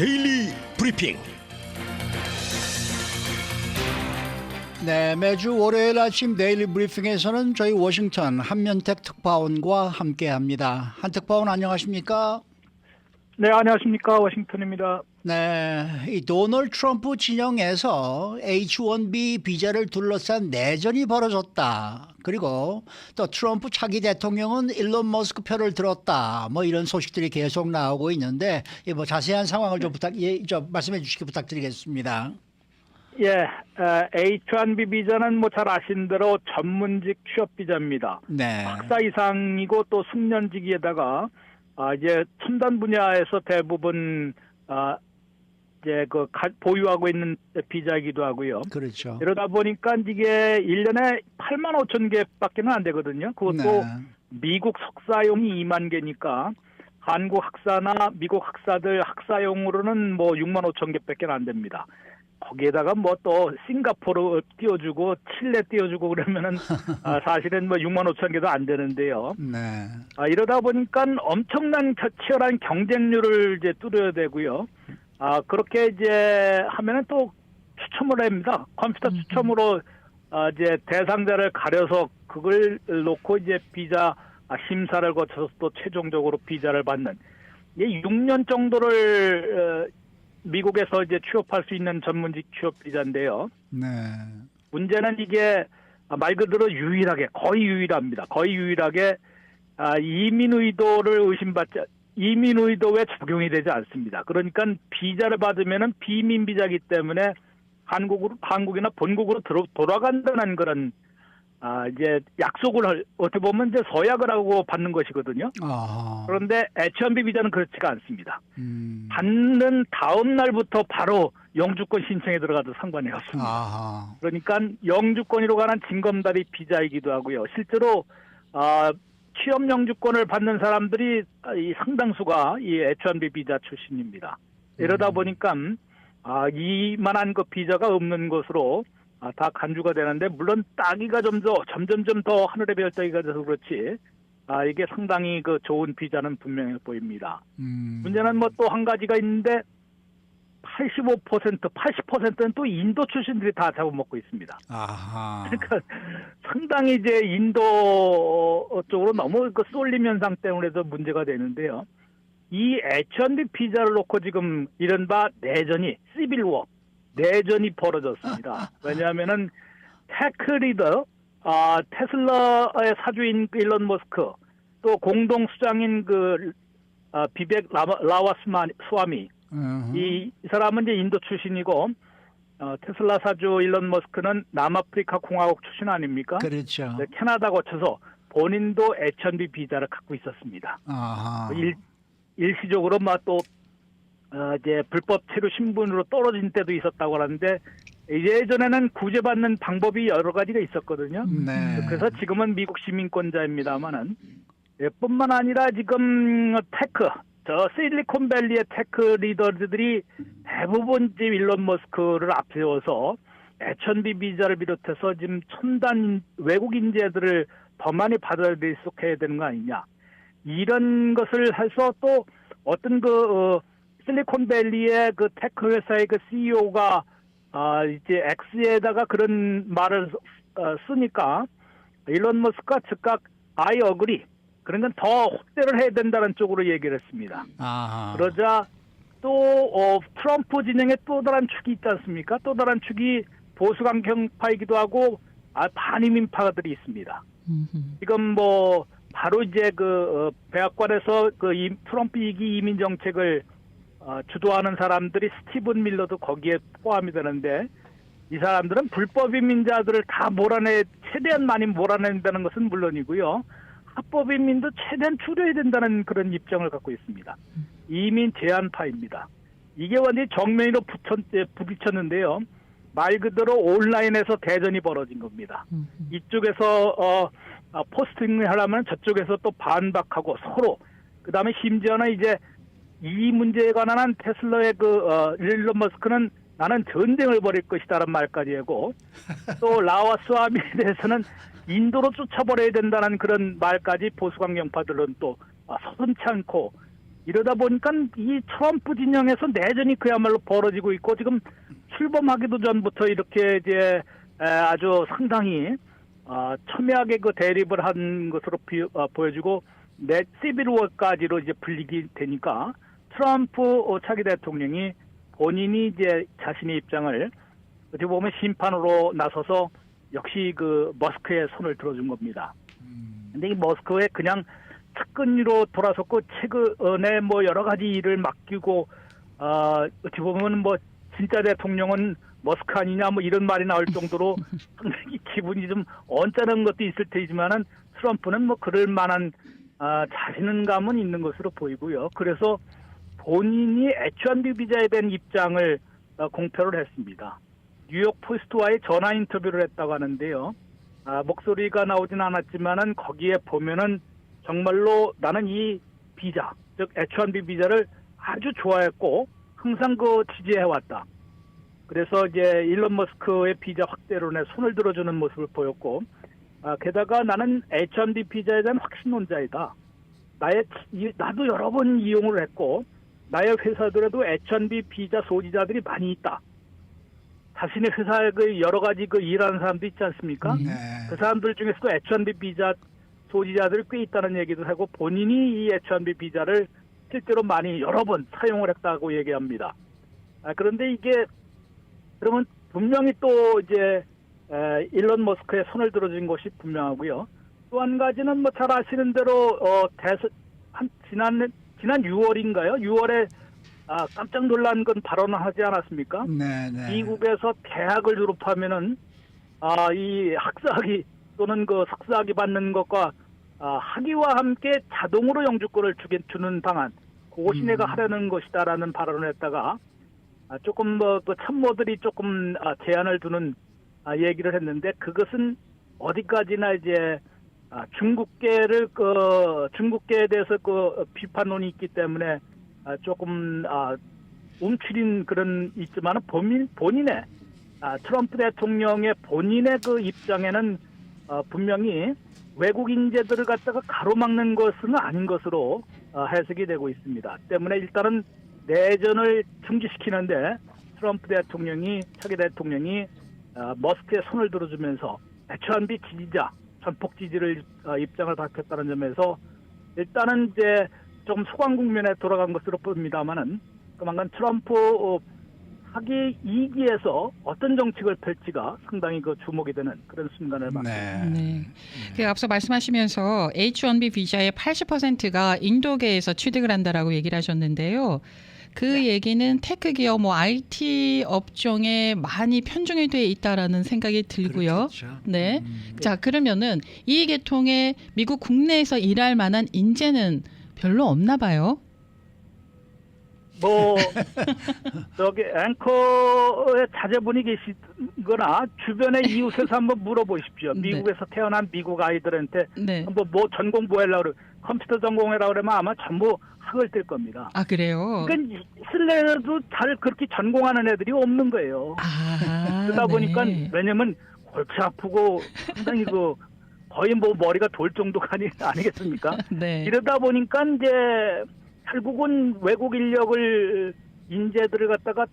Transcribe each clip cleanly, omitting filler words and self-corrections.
데일리 브리핑. 네, 매주 월요일 아침 데일리 브리핑에서는 저희 워싱턴 한면택 특파원과 함께합니다. 한 특파원 안녕하십니까? 네, 안녕하십니까. 워싱턴입니다. 네, 이 도널드 트럼프 진영에서 H-1B 비자를 둘러싼 내전이 벌어졌다. 그리고 또 트럼프 차기 대통령은 일론 머스크 표를 들었다. 뭐 이런 소식들이 계속 나오고 있는데 뭐 자세한 상황을 좀 말씀해 주시기 부탁드리겠습니다. 예, H-1B 비자는 뭐 잘 아신 대로 전문직 취업 비자입니다. 네. 박사 이상이고 또 숙련직에다가 이제 첨단 분야에서 대부분 이제 보유하고 있는 비자이기도 하고요. 그렇죠. 이러다 보니까 이게 1년에 8만 5천 개밖에는 안 되거든요. 그것도 네. 미국 석사용이 2만 개니까 한국 학사나 미국 학사들 학사용으로는 뭐 6만 5천 개밖에 안 됩니다. 거기에다가 뭐 또 싱가포르 띄워주고 칠레 띄워주고 그러면은 사실은 뭐 6만 5천 개도 안 되는데요. 네. 이러다 보니까 엄청난 치열한 경쟁률을 이제 뚫어야 되고요. 그렇게 이제 하면은 또 추첨을 합니다. 컴퓨터 추첨으로 이제 대상자를 가려서 그걸 놓고 이제 비자 심사를 거쳐서 또 최종적으로 비자를 받는 6년 정도를 미국에서 이제 취업할 수 있는 전문직 취업 비자인데요. 네. 문제는 이게 말 그대로 거의 유일합니다. 거의 유일하게 이민 의도를 이민 의도에 적용이 되지 않습니다. 그러니까 비자를 받으면은 비민 비자이기 때문에 한국이나 본국으로 돌아간다는 그런 이제 약속을 어떻게 보면 이제 서약을 하고 받는 것이거든요. 아하. 그런데 H-1B 비자는 그렇지가 않습니다. 받는 다음 날부터 바로 영주권 신청에 들어가도 상관이 없습니다. 아하. 그러니까 영주권으로 가는 징검다리 비자이기도 하고요. 실제로 취업 영주권을 받는 사람들이 이 상당수가 이 H-1B 비자 출신입니다. 이러다 보니까 이만한 그 비자가 없는 것으로 다 간주가 되는데, 물론 따기가 점점점 더 하늘의 별따기가 돼서 그렇지 이게 상당히 그 좋은 비자는 분명해 보입니다. 문제는 뭐 또 한 가지가 있는데 85%, 80%는 또 인도 출신들이 다 잡아먹고 있습니다. 아하. 그러니까 상당히 이제 인도 쪽으로 너무 그 쏠림 현상 때문에도 문제가 되는데요. 이 H-1B 비자를 놓고 지금 이른바 시빌워 내전이 벌어졌습니다. 왜냐하면은 테크 리더, 테슬라의 사주인 일론 머스크, 또 공동 수장인 비벡 라마스와미, 이 사람은 이제 인도 출신이고, 테슬라 사주 일론 머스크는 남아프리카 공화국 출신 아닙니까? 그렇죠. 캐나다 거쳐서 본인도 H-1B 비자를 갖고 있었습니다. 아하. 일시적으로 또 이제 불법 체류 신분으로 떨어진 때도 있었다고 하는데, 예전에는 구제받는 방법이 여러 가지가 있었거든요. 네. 그래서 지금은 미국 시민권자입니다만은, 뿐만 아니라 지금 실리콘밸리의 테크 리더들이 대부분 지금 일론 머스크를 앞세워서 H-1B 비자를 비롯해서 지금 첨단 외국 인재들을 더 많이 받아들이게 되는 거 아니냐. 이런 것을 해서 또 어떤 실리콘밸리의 그 테크 회사의 그 CEO가 이제 X에다가 그런 말을 쓰니까 일론 머스크가 즉각 I agree. 그러니까 더 확대를 해야 된다는 쪽으로 얘기를 했습니다. 아하. 그러자 또 트럼프 진영의 또 다른 축이 있지 않습니까? 또 다른 축이 보수 강경파이기도 하고 반이민파들이 있습니다. 지금 뭐 바로 이제 백악관에서 트럼프 2기 이민 정책을 주도하는 사람들이 스티븐 밀러도 거기에 포함이 되는데, 이 사람들은 불법 이민자들을 다 최대한 많이 몰아낸다는 것은 물론이고요. 합법 이민도 최대한 줄여야 된다는 그런 입장을 갖고 있습니다. 이민 제한파입니다. 이게 완전히 정면으로 부딪혔는데요. 말 그대로 온라인에서 대전이 벌어진 겁니다. 이쪽에서 포스팅을 하려면 저쪽에서 또 반박하고 서로, 그다음에 심지어는 이제 이 문제에 관한 테슬라의 일론 머스크는 나는 전쟁을 벌일 것이다라는 말까지 하고, 또 라마스와미에 대해서는 인도로 쫓아버려야 된다는 그런 말까지 보수 강경파들은 또 서슴지 않고 이러다 보니까 이 트럼프 진영에서 내전이 그야말로 벌어지고 있고 지금 출범하기도 전부터 이렇게 이제 아주 상당히 첨예하게 그 대립을 한 것으로 보여지고 시빌워까지로 이제 불리게 되니까 트럼프 차기 대통령이 본인이 이제 자신의 입장을 어떻게 보면 심판으로 나서서 역시 그 머스크의 손을 들어준 겁니다. 근데 이 머스크에 그냥 측근으로 돌아섰고 최근에 뭐 여러 가지 일을 맡기고 어떻게 보면 뭐 진짜 대통령은 머스크 아니냐 뭐 이런 말이 나올 정도로 상당히 기분이 좀 언짢은 것도 있을 테지만은 트럼프는 뭐 그럴 만한 자신감은 있는 것으로 보이고요. 그래서 본인이 H-1B 비자에 대한 입장을 공표를 했습니다. 뉴욕 포스트와의 전화 인터뷰를 했다고 하는데요. 목소리가 나오진 않았지만은 거기에 보면은 정말로 나는 이 비자, 즉 H-1B 비자를 아주 좋아했고 항상 그 지지해왔다. 그래서 이제 일론 머스크의 비자 확대론에 손을 들어주는 모습을 보였고, 게다가 나는 H-1B 비자에 대한 확신론자이다. 나도 여러 번 이용을 했고, 나의 회사들에도 H-1B 비자 소지자들이 많이 있다. 자신의 회사에 그 여러 가지 그 일하는 사람도 있지 않습니까? 네. 그 사람들 중에서도 H-1B 비자 소지자들이 꽤 있다는 얘기도 하고 본인이 이 H-1B 비자를 실제로 많이 여러 번 사용을 했다고 얘기합니다. 그런데 이게 그러면 분명히 또 이제 일론 머스크의 손을 들어준 것이 분명하고요. 또 한 가지는 뭐 잘 아시는 대로 지난 6월인가요? 6월에 깜짝 놀란 건 발언을 하지 않았습니까? 네, 네. 미국에서 대학을 졸업하면은 이 학사학위 또는 그 석사학위 받는 것과 학위와 함께 자동으로 영주권을 주는 방안, 그것이 내가 하려는 것이다라는 발언을 했다가 조금 그 참모들이 조금 제한을 두는 얘기를 했는데 그것은 어디까지나 이제 중국계에 대해서 그 비판론이 있기 때문에 조금 움츠린 그런 있지만은 본인의 트럼프 대통령의 본인의 그 입장에는 분명히 외국 인재들을 갖다가 가로막는 것은 아닌 것으로 해석이 되고 있습니다. 때문에 일단은 내전을 중지시키는데 트럼프 차기 대통령이 머스크의 손을 들어주면서 H-1B 지지자 전폭 지지를 입장을 밝혔다는 점에서 일단은 이제 좀 소강 국면에 돌아간 것으로 보입니다만은 그만큼 트럼프 차기 2기에서 어떤 정책을 펼지가 상당히 그 주목이 되는 그런 순간을 맞습니다. 네. 그 앞서 말씀하시면서 H-1B 비자의 80%가 인도계에서 취득을 한다라고 얘기를 하셨는데요. 그 얘기는 테크 기업, 뭐 IT 업종에 많이 편중이 돼 있다라는 생각이 들고요. 그렇겠죠. 네. 자, 그러면은 이 계통에 미국 국내에서 일할 만한 인재는 별로 없나 봐요. 뭐 저기 앵커의 자제분이 계시거나 주변의 이웃에서 한번 물어보십시오. 미국에서 태어난 미국 아이들한테 네. 한번 뭐 전공 뭐 하려고 그래 컴퓨터 전공해라 그러면 아마 전부 학을 뗄 겁니다. 아, 그래요? 그러니까 쓸래도 잘 그렇게 전공하는 애들이 없는 거예요. 그러다 보니까 왜냐면 골치 아프고 상당히 그 거의 뭐 머리가 돌 정도가 아니겠습니까? 네. 이러다 보니까 이제 결국은 외국 인재들을 갖다가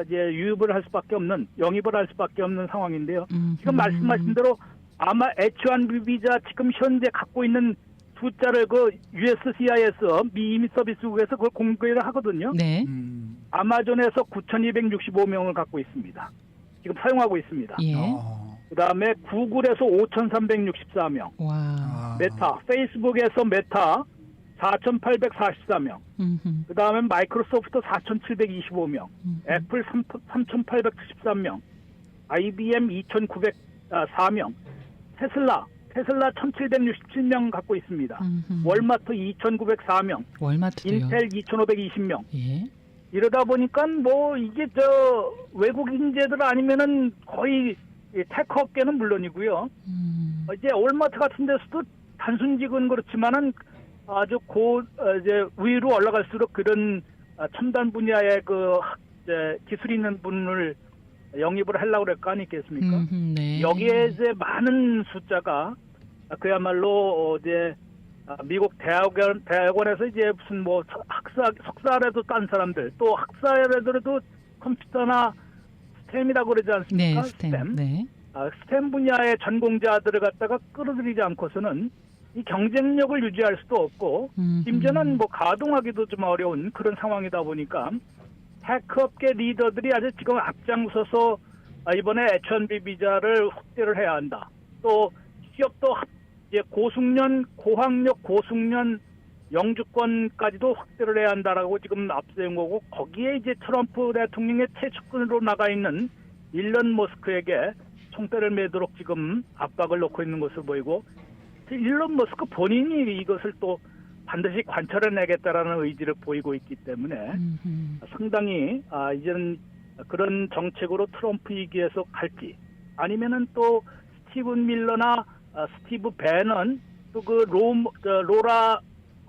이제 유입을 할 수밖에 없는, 영입을 할 수밖에 없는 상황인데요. 지금 말씀하신 대로 아마 H-1B 비자 지금 현재 갖고 있는 숫자를 그 USCIS 미 이민 서비스국에서 그걸 공개를 하거든요. 네. 아마존에서 9,265명을 갖고 있습니다. 지금 사용하고 있습니다. 예. 그다음에 구글에서 5,364명. 와. 페이스북에서 메타 4,844명. 그다음에 마이크로소프트 4,725명. 애플 3,873명. IBM 2,904명. 테슬라 1,767명 갖고 있습니다. 월마트 2,904명. 월마트요. 인텔 2,520명. 예. 이러다 보니까 뭐 이게 저 외국 인재들 아니면은 거의 테크 업계는 물론이고요. 이제 월마트 같은 데서도 단순직은 그렇지만은 아주 이제 위로 올라갈수록 그런 첨단 분야의 그 기술이 있는 분을 영입을 하려고 그럴 거 아니겠습니까? 네. 여기에 이제 많은 숫자가 그야말로 이제 미국 대학원에서 이제 무슨 뭐 석사라도 딴 사람들, 또 학사라도 컴퓨터나 스템이라고 그러지 않습니까? 네, 스템. 네. 스템 분야의 전공자들을 갖다가 끌어들이지 않고서는 이 경쟁력을 유지할 수도 없고, 심지어는 뭐 가동하기도 좀 어려운 그런 상황이다 보니까 테크업계 리더들이 아주 지금 앞장서서 이번에 H-1B 비자를 확대를 해야 한다. 또 취업도 이제 고학력 고숙련 영주권까지도 확대를 해야 한다라고 지금 앞세운 거고, 거기에 이제 트럼프 대통령의 최측근으로 나가 있는 일론 머스크에게 총대를 매도록 지금 압박을 놓고 있는 것으로 보이고, 일론 머스크 본인이 이것을 또 반드시 관철해내겠다라는 의지를 보이고 있기 때문에 상당히 이제는 그런 정책으로 트럼프 위기에서 갈지, 아니면은 또 스티븐 밀러나 스티브 배넌, 또 그 로라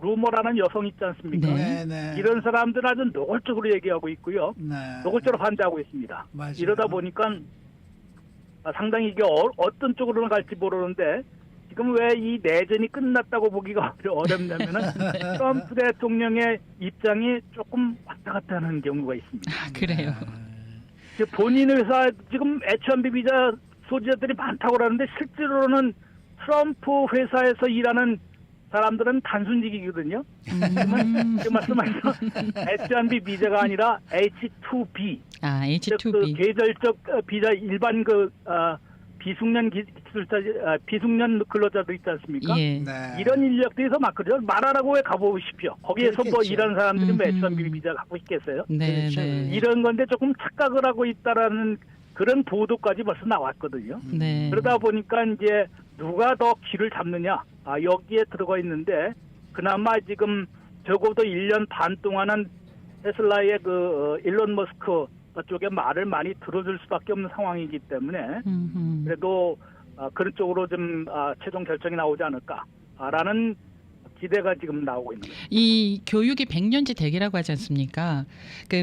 루머라는 여성 있지 않습니까? 네. 네. 이런 사람들 아주 노골적으로 얘기하고 있고요. 네. 노골적으로 반대하고 있습니다. 맞아요. 이러다 보니까 상당히 이게 어떤 쪽으로 갈지 모르는데, 지금 왜 이 내전이 끝났다고 보기가 어렵냐면은 트럼프 대통령의 입장이 조금 왔다 갔다 하는 경우가 있습니다. 그래요. 본인 회사 지금 H-1B 비자 소지자들이 많다고 그러는데, 실제로는 트럼프 회사에서 일하는 사람들은 단순직이거든요. 지금 말씀하신 H-1B 비자가 아니라 H-2B. H-2B. 그 계절적 비자, 일반 비숙련 기술자, 비숙련 근로자도 있지 않습니까? 예. 네. 이런 인력들이 더 많거든요. 말하라고 왜 가보십시오. 거기에서 뭐 그렇겠죠. 일하는 사람들이 뭐 H-1B 비자 갖고 있겠어요? 네, 그렇죠. 네. 이런 건데 조금 착각을 하고 있다라는 그런 보도까지 벌써 나왔거든요. 네. 그러다 보니까 이제 누가 더 길을 잡느냐, 여기에 들어가 있는데, 그나마 지금 적어도 1년 반 동안은 테슬라의 일론 머스크 쪽에 말을 많이 들어줄 수밖에 없는 상황이기 때문에 그래도 그런 쪽으로 좀 최종 결정이 나오지 않을까라는 기대가 지금 나오고 있는 거죠. 이 교육이 100년지 대계라고 하지 않습니까?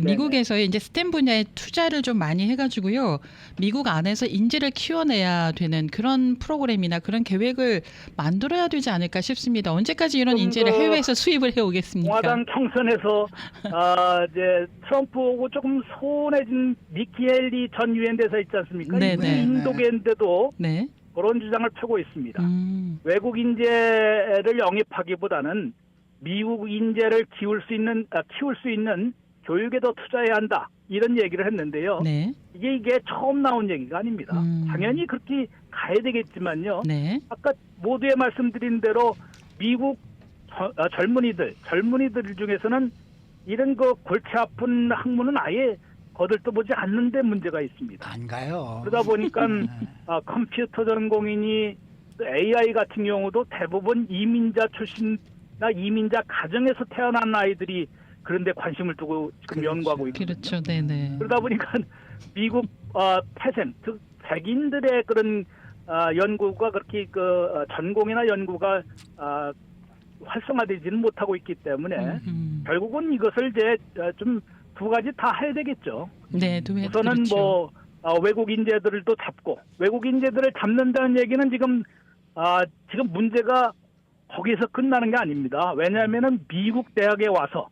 미국에서 이제 스템 분야에 투자를 좀 많이 해가지고요, 미국 안에서 인재를 키워내야 되는 그런 프로그램이나 그런 계획을 만들어야 되지 않을까 싶습니다. 언제까지 이런 인재를 해외에서 수입을 해오겠습니까? 공화당 경선에서 이제 트럼프하고 조금 소원해진 니키 헬리 전 유엔 대사 있지 않습니까? 네네. 인도계인데도 네. 그런 주장을 펴고 있습니다. 외국 인재를 영입하기보다는 미국 인재를 키울 수 있는 교육에 더 투자해야 한다, 이런 얘기를 했는데요. 네. 이게 처음 나온 얘기가 아닙니다. 당연히 그렇게 가야 되겠지만요. 네. 아까 모두에 말씀드린 대로 미국 젊은이들 중에서는 이런 골치 아픈 학문은 아예 거들떠보지 않는데 문제가 있습니다. 안 가요. 그러다 보니까 컴퓨터 전공인이 AI 같은 경우도 대부분 이민자 출신이나 이민자 가정에서 태어난 아이들이 그런데 관심을 두고 지금 그렇죠. 연구하고 있거든요. 그렇죠. 네네. 그러다 보니까 미국 태생, 즉 백인들의 그런 연구가 그렇게 전공이나 연구가 활성화되지는 못하고 있기 때문에 결국은 이것을 이제 좀 두 가지 다 해야 되겠죠. 네, 우선은 그렇죠. 외국 인재들도 잡고, 외국 인재들을 잡는다는 얘기는 지금 문제가 거기서 끝나는 게 아닙니다. 왜냐하면은 미국 대학에 와서,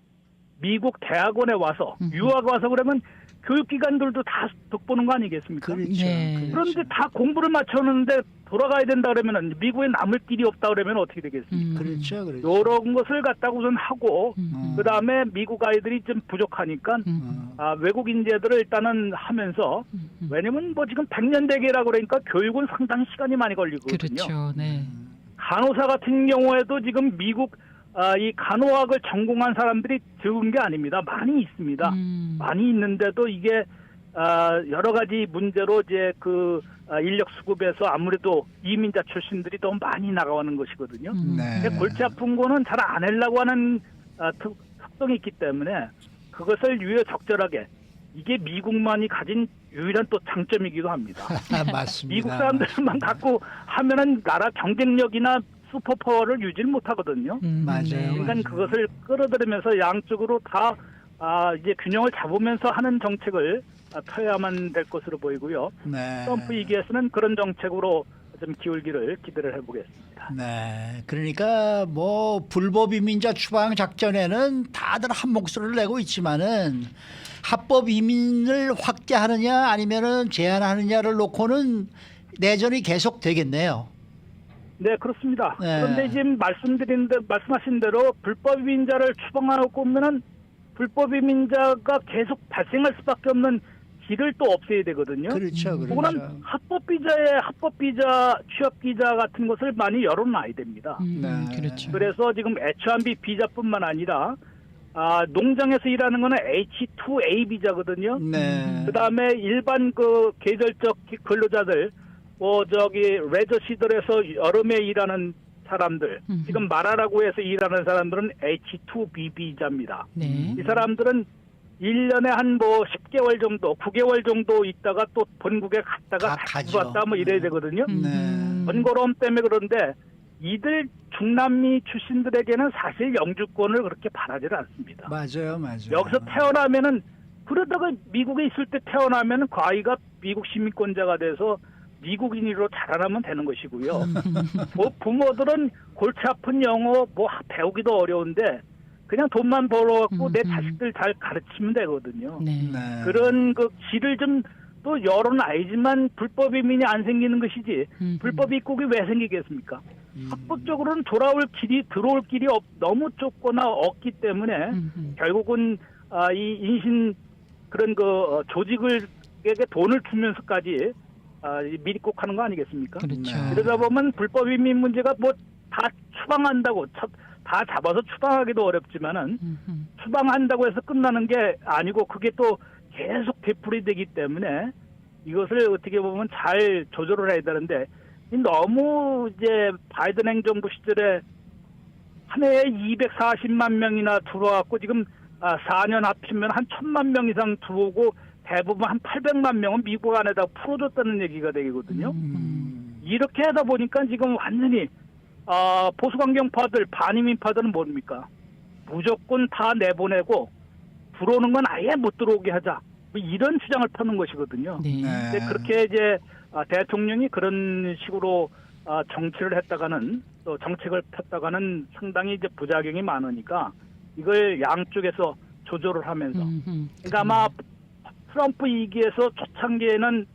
미국 대학원에 와서, 유학 와서 그러면 교육기관들도 다 득보는 거 아니겠습니까? 그렇죠. 네. 그런데 다 공부를 마쳤는데 돌아가야 된다 그러면은, 미국에 남을 길이 없다 그러면 어떻게 되겠습니까? 그렇죠. 그렇죠. 이런 것을 갖다가 우선 하고, 그 다음에 미국 아이들이 좀 부족하니까 외국 인재들을 일단은 하면서, 왜냐면 뭐 지금 100년 대계라고 그러니까 교육은 상당히 시간이 많이 걸리거든요. 그렇죠. 네. 간호사 같은 경우에도 지금 미국 이 간호학을 전공한 사람들이 적은 게 아닙니다. 많이 있습니다. 많이 있는데도 이게 여러 가지 문제로 이제 인력 수급에서 아무래도 이민자 출신들이 더 많이 나가는 것이거든요. 네. 근데 골치 아픈 거는 잘 안 하려고 하는 특성이 있기 때문에 그것을 유효적절하게, 이게 미국만이 가진 유일한 또 장점이기도 합니다. 맞습니다. 미국 사람들만 갖고 하면은 나라 경쟁력이나 슈퍼파워를 유지를 못하거든요. 맞아요. 그러니까 맞아요. 그것을 끌어들이면서 양쪽으로 다 이제 균형을 잡으면서 하는 정책을 펴야만 될 것으로 보이고요. 네. 트럼프 위기에서는 그런 정책으로 좀 기울기를 기대를 해보겠습니다. 네, 그러니까 뭐 불법 이민자 추방 작전에는 다들 한 목소리를 내고 있지만은 합법 이민을 확대하느냐 아니면은 제한하느냐를 놓고는 내전이 계속 되겠네요. 네, 그렇습니다. 네. 그런데 지금 말씀하신 대로 불법 이민자를 추방하고 오면은 불법 이민자가 계속 발생할 수밖에 없는 길을 또 없애야 되거든요. 그렇죠, 그거는 그렇죠. 합법 비자, 취업 비자 같은 것을 많이 열어놔야 됩니다. 네. 그렇죠. 그래서 지금 H1B 비자뿐만 아니라 농장에서 일하는 거는 H2A 비자거든요. 네. 그다음에 일반 그 계절적 근로자들, 레저 시설에서 여름에 일하는 사람들, 지금 마라라고 해서 일하는 사람들은 H2B 비자입니다. 네. 이 사람들은 1년에 한 뭐 10개월 정도, 9개월 정도 있다가 또 본국에 갔다가 다시 가죠. 왔다 뭐 이래야 되거든요. 네. 번거로움 때문에 그런데 이들 중남미 출신들에게는 사실 영주권을 그렇게 바라지 않습니다. 맞아요, 맞아요. 여기서 태어나면은 그러다가 미국에 있을 때 태어나면은 그 아이가 미국 시민권자가 돼서 미국인으로 자라나면 되는 것이고요. 부모들은 골치 아픈 영어 뭐 배우기도 어려운데 그냥 돈만 벌어갖고 내 자식들 잘 가르치면 되거든요. 네. 네. 그런 그 길을 좀 또 열어놔야지만 불법 이민이 안 생기는 것이지 불법 입국이 왜 생기겠습니까? 합법적으로는 들어올 길이 너무 좁거나 없기 때문에 결국은 이 인신 그런 그 조직을에게 돈을 주면서까지 밀입국하는 거 아니겠습니까? 그렇죠. 네. 그러다 보면 불법 이민 문제가 뭐 다 추방한다고 다 잡아서 추방하기도 어렵지만은 추방한다고 해서 끝나는 게 아니고 그게 또 계속 되풀이되기 때문에 이것을 어떻게 보면 잘 조절을 해야 되는데 너무 이제 바이든 행정부 시절에 한 해에 240만 명이나 들어왔고 지금 4년 합치면 한 1,000만 명 이상 들어오고 대부분 한 800만 명은 미국 안에다 풀어줬다는 얘기가 되거든요. 이렇게 하다 보니까 지금 완전히 보수강경파들, 반이민파들은 뭡니까? 무조건 다 내보내고 들어오는 건 아예 못 들어오게 하자. 뭐 이런 주장을 펴는 것이거든요. 네. 근데 그렇게 이제 대통령이 그런 식으로 정치를 했다가는 또 정책을 폈다가는 상당히 이제 부작용이 많으니까 이걸 양쪽에서 조절을 하면서 그러니까 아마 트럼프 이기에서 초창기에는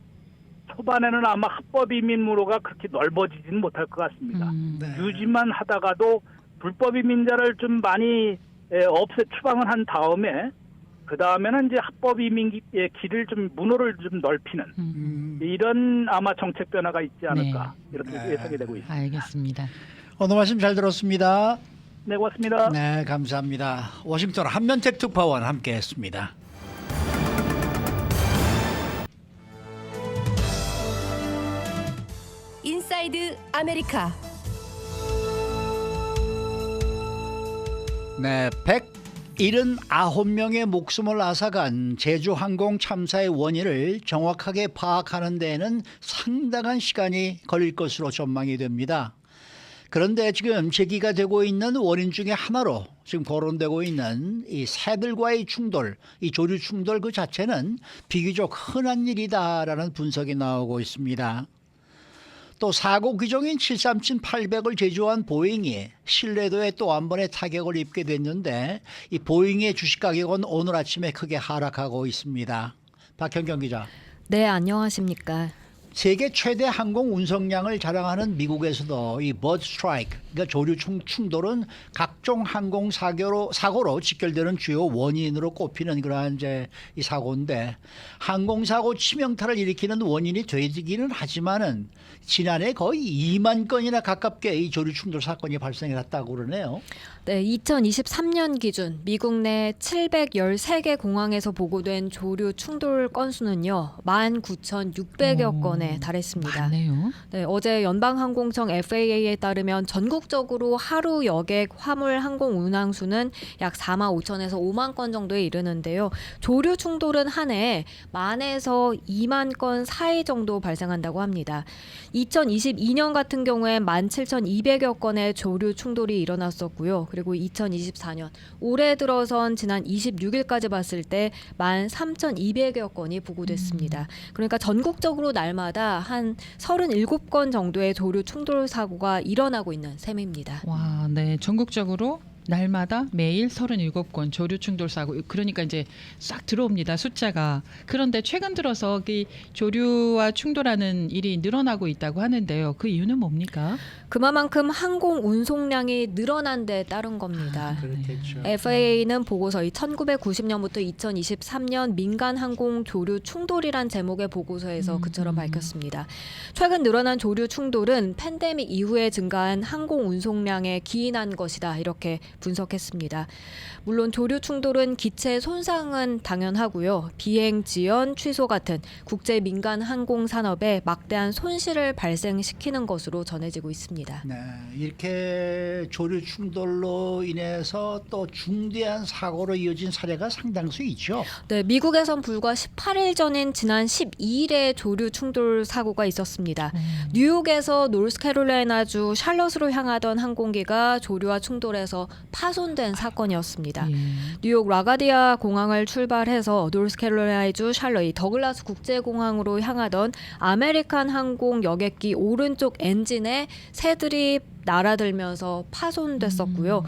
초반에는 아마 합법 이민무로가 그렇게 넓어지지는 못할 것 같습니다. 네. 유지만 하다가도 불법 이민자를 좀 많이 없애 추방을 한 다음에 그 다음에는 이제 합법 이민의 길을 좀 문호를 좀 넓히는 이런 아마 정책 변화가 있지 않을까 이렇게 예상이 되고 있습니다. 알겠습니다. 오늘 말씀 잘 들었습니다. 네, 고맙습니다. 네, 감사합니다. 워싱턴 한면택 특파원 함께했습니다. 인사이드 아메리카. 네, 179명의 목숨을 앗아간 제주항공 참사의 원인을 정확하게 파악하는 데에는 상당한 시간이 걸릴 것으로 전망이 됩니다. 그런데 지금 제기가 되고 있는 원인 중에 하나로 지금 거론되고 있는 이 새들과의 충돌, 이 조류 충돌 그 자체는 비교적 흔한 일이다라는 분석이 나오고 있습니다. 또 사고 규정인 737-800을 제조한 보잉이 신뢰도에 또 한 번의 타격을 입게 됐는데 이 보잉의 주식 가격은 오늘 아침에 크게 하락하고 있습니다. 박현경 기자. 네, 안녕하십니까. 세계 최대 항공 운송량을 자랑하는 미국에서도 이 버드 스트라이크, 그러니까 조류 충돌은 각종 항공 사고로 직결되는 주요 원인으로 꼽히는 그러한 이제 이 사고인데 항공사고 치명타를 일으키는 원인이 되기는 하지만은 지난해 거의 2만 건이나 가깝게 이 조류 충돌 사건이 발생했다고 그러네요. 네, 2023년 기준 미국 내 713개 공항에서 보고된 조류 충돌 건수는요, 19,600여 건에 달했습니다. 많네요. 네, 어제 연방항공청 FAA에 따르면 전국적으로 하루 여객 화물 항공 운항수는 약 4만 5천에서 5만 건 정도에 이르는데요. 조류 충돌은 한 해에 10,000에서 2만 건 사이 정도 발생한다고 합니다. 2022년 같은 경우엔 17,200여 건의 조류 충돌이 일어났었고요. 그리고 2024년 올해 들어선 지난 26일까지 봤을 때 13,200여 건이 보고됐습니다. 그러니까 전국적으로 날마다 날마다 한 37건 정도의 조류 충돌 사고가 일어나고 있는 셈입니다. 와, 네. 전국적으로 날마다 매일 37건 조류 충돌 사고, 그러니까 이제 싹 들어옵니다, 숫자가. 그런데 최근 들어서 이 조류와 충돌하는 일이 늘어나고 있다고 하는데요. 그 이유는 뭡니까? 그만큼 항공 운송량이 늘어난 데 따른 겁니다. 그렇겠죠. FAA는 보고서 1990년부터 2023년 민간 항공 조류 충돌이란 제목의 보고서에서 그처럼 밝혔습니다. 최근 늘어난 조류 충돌은 팬데믹 이후에 증가한 항공 운송량에 기인한 것이다, 이렇게 분석했습니다. 물론 조류 충돌은 기체 손상은 당연하고요. 비행 지연, 취소 같은 국제 민간 항공 산업에 막대한 손실을 발생시키는 것으로 전해지고 있습니다. 네, 이렇게 조류 충돌로 인해서 또 중대한 사고로 이어진 사례가 상당수 있죠. 네, 미국에선 불과 18일 전인 지난 12일에 조류 충돌 사고가 있었습니다. 뉴욕에서 노스캐롤라이나주 샬럿으로 향하던 항공기가 조류와 충돌해서 파손된 사건이었습니다. 예. 뉴욕 라가디아 공항을 출발해서 노스캐롤라이나주 샬럿이 더글라스 국제공항으로 향하던 아메리칸 항공 여객기 오른쪽 엔진에 새들이 날아들면서 파손됐었고요.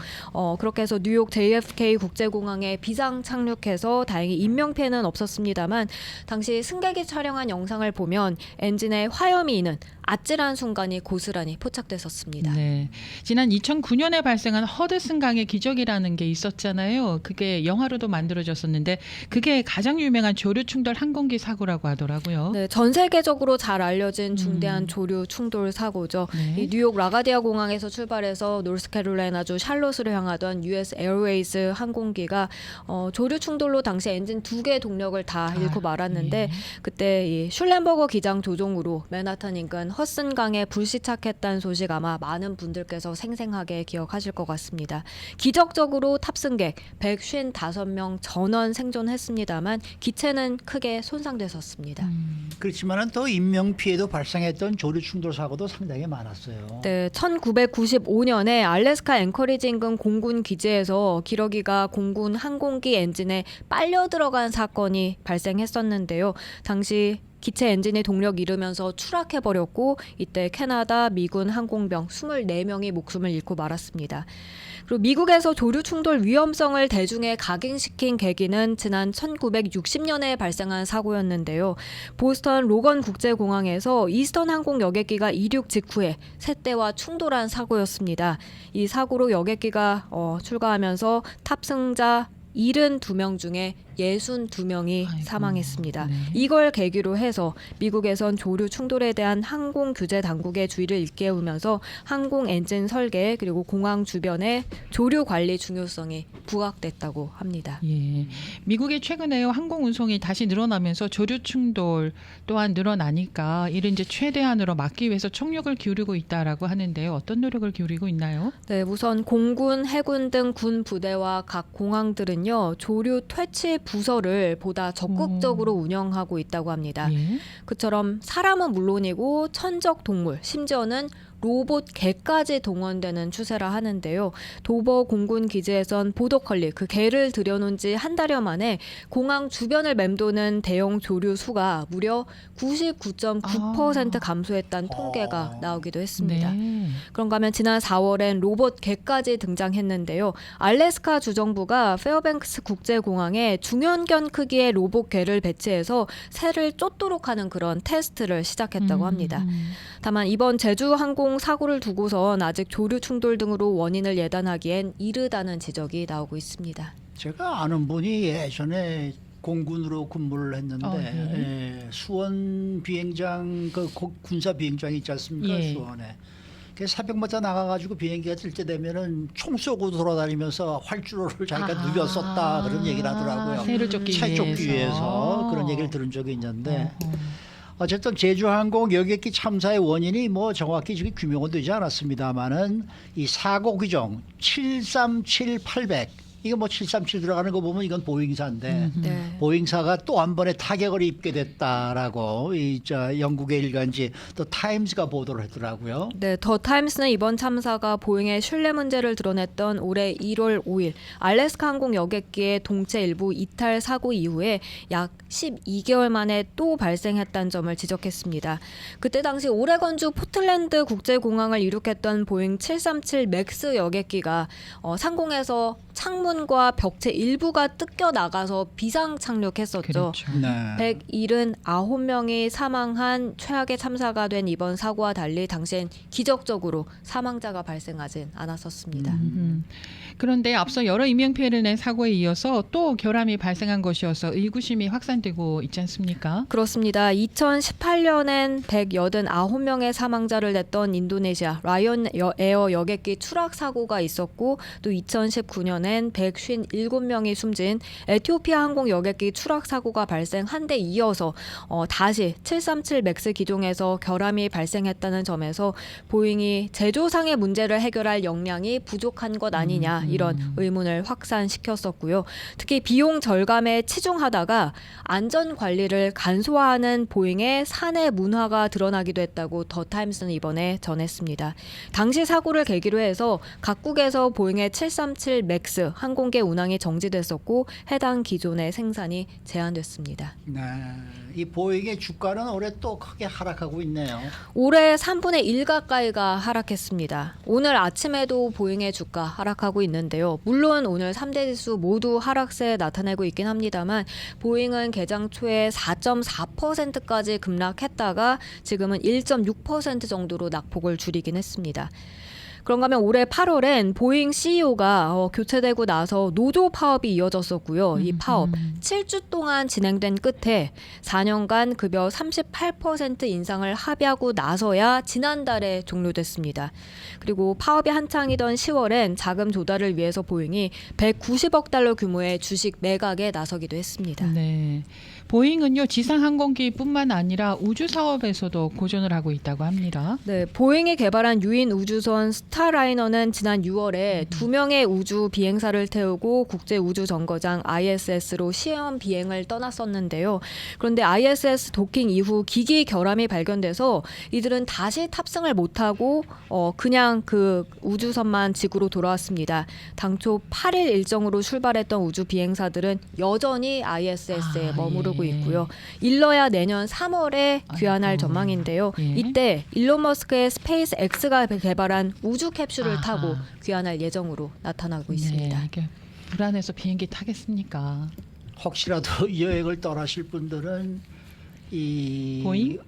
그렇게 해서 뉴욕 JFK 국제공항에 비상 착륙해서 다행히 인명피해는 없었습니다만 당시 승객이 촬영한 영상을 보면 엔진에 화염이 있는 아찔한 순간이 고스란히 포착됐었습니다. 네. 지난 2009년에 발생한 허드슨 강의 기적이라는 게 있었잖아요. 그게 영화로도 만들어졌었는데 그게 가장 유명한 조류 충돌 항공기 사고라고 하더라고요. 네, 전 세계적으로 잘 알려진 중대한 조류 충돌 사고죠. 네. 이 뉴욕 라가디아 공항에서 출발해서 노스캐롤라이나주 샬롯으로 향하던 US 에어웨이즈 항공기가 조류 충돌로 당시 엔진 2개 동력을 다 잃고 말았는데 예. 그때 이 슐렌버거 기장 조종으로 맨하탄 인근 허슨강에 불시착했다는 소식 아마 많은 분들께서 생생하게 기억하실 것 같습니다. 기적적으로 탑승객 155명 전원 생존했습니다만 기체는 크게 손상됐었습니다. 그렇지만은 또 인명 피해도 발생했던 조류 충돌 사고도 상당히 많았어요. 네, 1995년에 알래스카 앵커리지 인근 공군 기지에서 기러기가 공군 항공기 엔진에 빨려 들어간 사건이 발생했었는데요. 당시 기체 엔진이 동력 잃으면서 추락해버렸고 이때 캐나다, 미군 항공병 24명이 목숨을 잃고 말았습니다. 그리고 미국에서 조류 충돌 위험성을 대중에 각인시킨 계기는 지난 1960년에 발생한 사고였는데요. 보스턴 로건 국제공항에서 이스턴 항공 여객기가 이륙 직후에 새떼와 충돌한 사고였습니다. 이 사고로 여객기가 출가하면서 탑승자 72명 중에 62명이 아이고, 사망했습니다. 네. 이걸 계기로 해서 미국에선 조류 충돌에 대한 항공 규제 당국의 주의를 일깨우면서 항공 엔진 설계 그리고 공항 주변의 조류 관리 중요성이 부각됐다고 합니다. 예. 미국이 최근에 항공 운송이 다시 늘어나면서 조류 충돌 또한 늘어나니까 이를 이제 최대한으로 막기 위해서 총력을 기울이고 있다라고 하는데요. 어떤 노력을 기울이고 있나요? 네, 우선 공군, 해군 등 군 부대와 각 공항들은요. 조류 퇴치 부서를 보다 적극적으로 운영하고 있다고 합니다. 예. 그처럼 사람은 물론이고 천적 동물, 심지어는 로봇 개까지 동원되는 추세라 하는데요. 도버 공군 기지에선 보더컬리 그 개를 들여놓은 지 한 달여 만에 공항 주변을 맴도는 대형 조류 수가 무려 99.9% 감소했다는 통계가 나오기도 했습니다. 네. 그런가 하면 지난 4월엔 로봇 개까지 등장했는데요. 알래스카 주정부가 페어뱅크스 국제공항에 중형견 크기의 로봇 개를 배치해서 새를 쫓도록 하는 그런 테스트를 시작했다고 합니다. 다만 이번 제주 항공 사고를 두고선 아직 조류 충돌 등으로 원인을 예단하기엔 이르다는 지적이 나오고 있습니다. 제가 아는 분이 예전에 공군으로 근무를 했는데 예, 수원 비행장 그 군사 비행장이 있지 않습니까? 예. 수원에. 그 새벽마다 나가가지고 비행기가 뜰 때 되면은 총 쏘고 돌아다니면서 활주로를 자기가 누볐었다 그런 얘기를 하더라고요. 새를 쫓기 새 쫓기 위해서 그런 얘기를 들은 적이 있는데 어쨌든 제주항공 여객기 참사의 원인이 뭐 정확히 지금 규명은 되지 않았습니다만은 이 사고 규정 737-800 이게 뭐 737 들어가는 거 보면 이건 보잉사인데 네. 보잉사가 또 한 번에 타격을 입게 됐다라고 영국의 일간지 또 타임스가 보도를 했더라고요. 네, 더 타임스는 이번 참사가 보잉의 신뢰 문제를 드러냈던 올해 1월 5일 알래스카 항공 여객기의 동체 일부 이탈 사고 이후에 약 12개월 만에 또 발생했다는 점을 지적했습니다. 그때 당시 오레건주 포틀랜드 국제공항을 이륙했던 보잉 737 맥스 여객기가 상공에서 창문과 벽체 일부가 뜯겨 나가서 비상 착륙했었죠. 그렇죠. 네. 179명이 사망한 최악의 참사가 된 이번 사고와 달리 당시엔 기적적으로 사망자가 발생하진 않았었습니다. 그런데 앞서 여러 인명피해를 낸 사고에 이어서 또 결함이 발생한 것이어서 의구심이 확산되고 있지 않습니까? 그렇습니다. 2018년엔 189명의 사망자를 냈던 인도네시아 라이언 에어 여객기 추락 사고가 있었고 또 2019년엔 157명이 숨진 에티오피아 항공 여객기 추락 사고가 발생한 데 이어서 다시 737 맥스 기종에서 결함이 발생했다는 점에서 보잉이 제조상의 문제를 해결할 역량이 부족한 것 아니냐 이런 의문을 확산시켰었고요. 특히 비용 절감에 치중하다가 안전 관리를 간소화하는 보잉의 사내 문화가 드러나기도 했다고 더 타임스는 이번에 전했습니다. 당시 사고를 계기로 해서 각국에서 보잉의 737 맥스 항공기 운항이 정지됐었고 해당 기종의 생산이 제한됐습니다. 네. 이 보잉의 주가는 올해 또 크게 하락하고 있네요. 올해 3분의 1 가까이가 하락했습니다. 오늘 아침에도 보잉의 주가 하락하고 있는데요. 물론 오늘 3대 지수 모두 하락세 나타내고 있긴 합니다만 보잉은 개장 초에 4.4%까지 급락했다가 지금은 1.6% 정도로 낙폭을 줄이긴 했습니다. 그런가 하면 올해 8월엔 보잉 CEO가 교체되고 나서 노조 파업이 이어졌었고요. 이 파업 7주 동안 진행된 끝에 4년간 급여 38% 인상을 합의하고 나서야 지난달에 종료됐습니다. 그리고 파업이 한창이던 10월엔 자금 조달을 위해서 보잉이 190억 달러 규모의 주식 매각에 나서기도 했습니다. 네. 보잉은요 지상 항공기뿐만 아니라 우주 사업에서도 고전을 하고 있다고 합니다. 네, 보잉이 개발한 유인 우주선 스타라이너는 지난 6월에 2명의 우주 비행사를 태우고 국제 우주 정거장 ISS로 시험 비행을 떠났었는데요. 그런데 ISS 도킹 이후 기기 결함이 발견돼서 이들은 다시 탑승을 못하고 그냥 그 우주선만 지구로 돌아왔습니다. 당초 8일 일정으로 출발했던 우주 비행사들은 여전히 ISS에 머무르고 있고요. 일러야 내년 3월에 귀환할 전망인데요. 예. 이때 일론 머스크의 스페이스 X가 개발한 우주 캡슐을 타고 귀환할 예정으로 나타나고 있습니다. 네, 이게 불안해서 비행기 타겠습니까? 혹시라도 여행을 떠나실 분들은 이 보잉?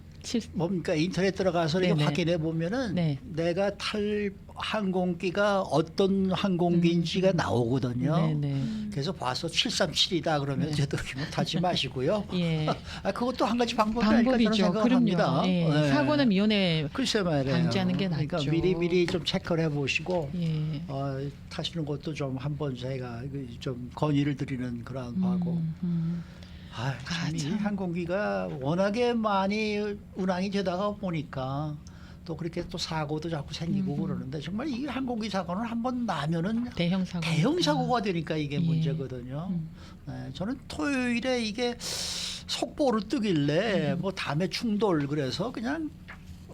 뭡니까 인터넷 들어가서 이렇게 네네. 확인해 보면은 네. 내가 탈 항공기가 어떤 항공기인지가 나오거든요. 네네. 그래서 봐서 737이다 그러면 네. 되도록이면 타지 마시고요. 예. 그것도 한 가지 방법이니까 저는 방법이죠. 생각을 합니다. 그럼요. 예. 네. 사고는 미연에 글쎄 말이에요. 방지하는 게 그러니까 낫죠. 미리 좀 체크를 해보시고 예. 타시는 것도 좀 한번 제가 좀 건의를 드리는 그런 바고. 참 이 항공기가 워낙에 많이 운항이 되다가 보니까 또 그렇게 또 사고도 자꾸 생기고 그러는데 정말 이 항공기 사고는 한번 나면은 대형 사고. 대형 사고가 되니까 이게 예. 문제거든요. 네, 저는 토요일에 이게 속보로 뜨길래 뭐 다음에 충돌 그래서 그냥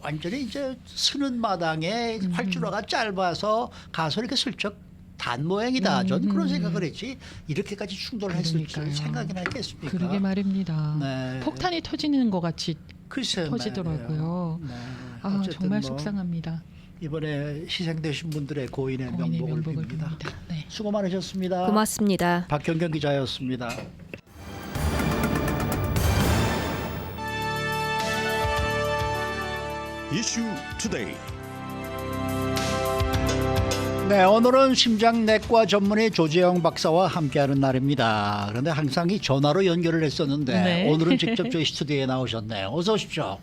완전히 이제 쓰는 마당에 활주로가 짧아서 가서 이렇게 슬쩍 단 모양이다. 전 그런 생각을 했지 이렇게까지 충돌을 했을 줄 그러니까요. 생각이나 했겠습니까? 그러게 말입니다. 네. 폭탄이 터지는 것 같이 글쎄 터지더라고요. 네. 아, 어쨌든 정말 뭐 속상합니다. 이번에 희생되신 분들의 고인의 고인의 명복을 명복을 빕니다. 빕니다. 네. 수고 많으셨습니다. 고맙습니다. 박경경 기자였습니다. 이슈 투데이. 네, 오늘은 심장내과 전문의 조재영 박사와 함께하는 날입니다. 그런데 항상 이 전화로 연결을 했었는데 네. 오늘은 직접 저희 스튜디오에 나오셨네요. 어서 오십시오.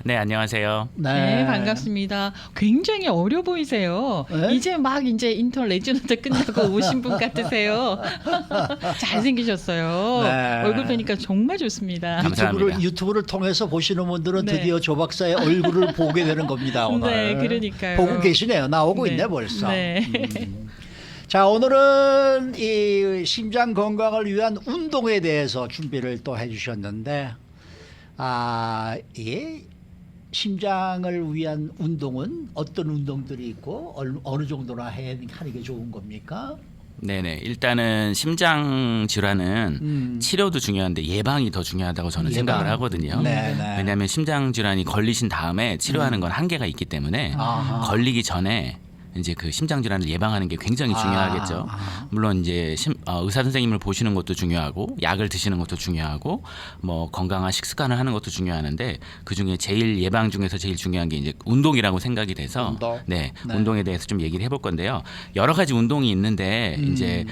네, 안녕하세요. 네, 반갑습니다. 굉장히 어려 보이세요. 네? 이제 막 이제 인턴 레지던트 끝나고 오신 분 같으세요. 잘생기셨어요. 네. 얼굴 뵈니까 정말 좋습니다. 감사합니다. 유튜브를 통해서 보시는 분들은 네. 드디어 조 박사의 얼굴을 보게 되는 겁니다. 오늘. 네, 그러니까요. 보고 계시네요. 나오고 네. 있네 벌써. 네. 자, 오늘은 이 심장 건강을 위한 운동에 대해서 준비를 또 해주셨는데, 예, 심장을 위한 운동은 어떤 운동들이 있고 어느 정도나 하는 게 좋은 겁니까? 네네. 일단은 심장 질환은 치료도 중요한데 예방이 더 중요하다고 저는 생각을 하거든요. 네네. 왜냐하면 심장 질환이 걸리신 다음에 치료하는 건 한계가 있기 때문에 아하. 걸리기 전에 이제 그 심장 질환을 예방하는 게 굉장히 중요하겠죠. 물론 이제 의사 선생님을 보시는 것도 중요하고 약을 드시는 것도 중요하고 뭐 건강한 식습관을 하는 것도 중요하는데 그 중에 제일 예방 중에서 제일 중요한 게 이제 운동이라고 생각이 돼서 운동. 네, 네. 운동에 대해서 좀 얘기를 해볼 건데요. 여러 가지 운동이 있는데 이제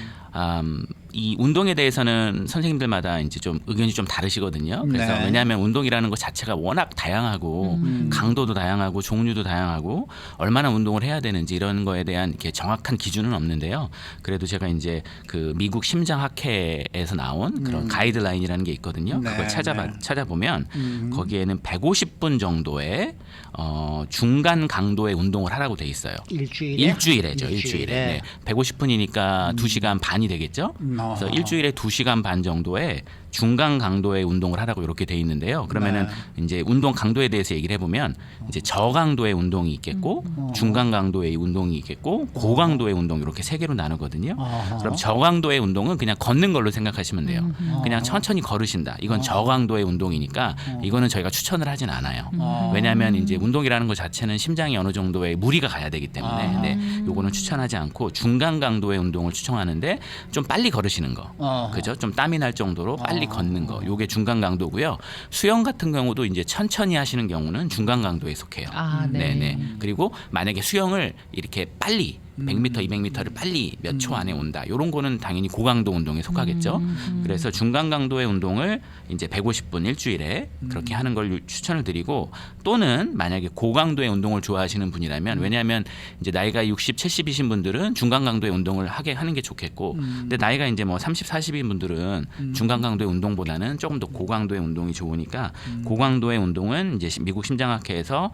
이 운동에 대해서는 선생님들마다 이제 좀 의견이 좀 다르시거든요. 그래서 네. 왜냐하면 운동이라는 것 자체가 워낙 다양하고 강도도 다양하고 종류도 다양하고 얼마나 운동을 해야 되는지 이런 거에 대한 이렇게 정확한 기준은 없는데요. 그래도 제가 이제 그 미국 심장학회에서 나온 그런 가이드라인이라는 게 있거든요. 네, 그걸 네. 찾아보면 거기에는 150분 정도의 중간 강도의 운동을 하라고 돼 있어요. 일주일에죠. 일주일에. 네. 150분이니까 2시간 반이 되겠죠. 그래서 일주일에 2시간 반 정도의 중간 강도의 운동을 하라고 이렇게 돼 있는데요. 그러면은 이제 운동 강도에 대해서 얘기를 해보면 이제 저강도의 운동이 있겠고 중간 강도의 운동이 있겠고 고강도의 운동 이렇게 세 개로 나누거든요. 그럼 저강도의 운동은 그냥 걷는 걸로 생각하시면 돼요. 그냥 천천히 걸으신다. 이건 저강도의 운동이니까 이거는 저희가 추천을 하진 않아요. 왜냐하면 이제 운동이라는 것 자체는 심장이 어느 정도의 무리가 가야 되기 때문에 네, 요거는 추천하지 않고 중간 강도의 운동을 추천하는데 좀 빨리 걸으시는 거, 그죠? 좀 땀이 날 정도로 빨리 걷는 거, 요게 중간 강도고요. 수영 같은 경우도 이제 천천히 하시는 경우는 중간 강도에 속해요. 네네. 그리고 만약에 수영을 이렇게 빨리 100m, 200m를 빨리 몇 초 안에 온다. 이런 거는 당연히 고강도 운동에 속하겠죠. 그래서 중간 강도의 운동을 이제 150분 일주일에 그렇게 하는 걸 추천을 드리고 또는 만약에 고강도의 운동을 좋아하시는 분이라면 왜냐하면 이제 나이가 60, 70이신 분들은 중간 강도의 운동을 하는 게 좋겠고 근데 나이가 이제 뭐 30, 40인 분들은 중간 강도의 운동보다는 조금 더 고강도의 운동이 좋으니까 고강도의 운동은 이제 미국 심장학회에서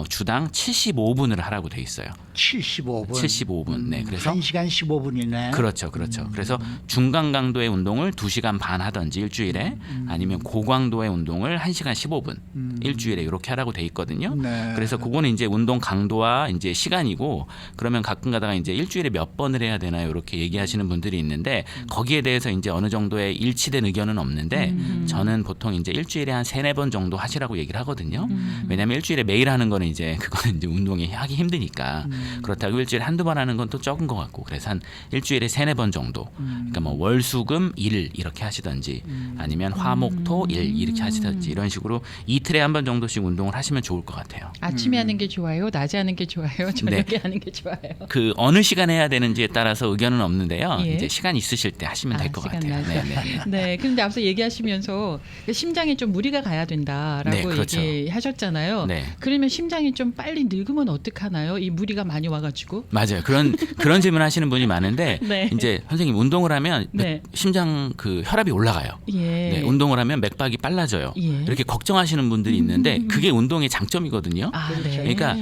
주당 75분을 하라고 돼 있어요. 75분. 75분. 네. 그래서 1시간 15분이네. 그렇죠. 그래서 중간 강도의 운동을 2시간 반 하든지 일주일에 아니면 고강도의 운동을 1시간 15분 일주일에 이렇게 하라고 돼 있거든요. 네. 그래서 그거는 이제 운동 강도와 이제 시간이고 그러면 가끔 가다가 이제 일주일에 몇 번을 해야 되나요? 이렇게 얘기하시는 분들이 있는데 거기에 대해서 이제 어느 정도의 일치된 의견은 없는데 저는 보통 이제 일주일에 한 3-4번 정도 하시라고 얘기를 하거든요. 왜냐하면 일주일에 매일 하는 거는 이제 그거는 이제 운동이 하기 힘드니까 그렇다고 일주일에 한두 번 하는 건 또 적은 것 같고 그래서 한 일주일에 3-4번 정도 그러니까 뭐 월, 수, 금, 일 이렇게 하시든지 아니면 화, 목, 토, 일 이렇게 하시든지 이런 식으로 이틀에 한 번 정도씩 운동을 하시면 좋을 것 같아요. 아침에 하는 게 좋아요? 낮에 하는 게 좋아요? 저녁에 네. 하는 게 좋아요? 그 어느 시간에 해야 되는지에 따라서 의견은 없는데요. 예. 이제 시간 있으실 때 하시면 될 것 시간 같아요. 나서. 네. 네, 그런데 앞서 얘기하시면서 심장에 좀 무리가 가야 된다라고 네, 그렇죠. 얘기하셨잖아요. 네. 그러면 심장이 좀 빨리 늙으면 어떡하나요? 이 무리가 많이 와가지고. 맞아요. 그런 질문 하시는 분이 많은데 네. 이제 선생님 운동을 하면 네. 심장 그 혈압이 올라가요. 예. 네, 운동을 하면 맥박이 빨라져요. 예. 이렇게 걱정하시는 분들이 있는데 그게 운동의 장점이거든요. 네. 그러니까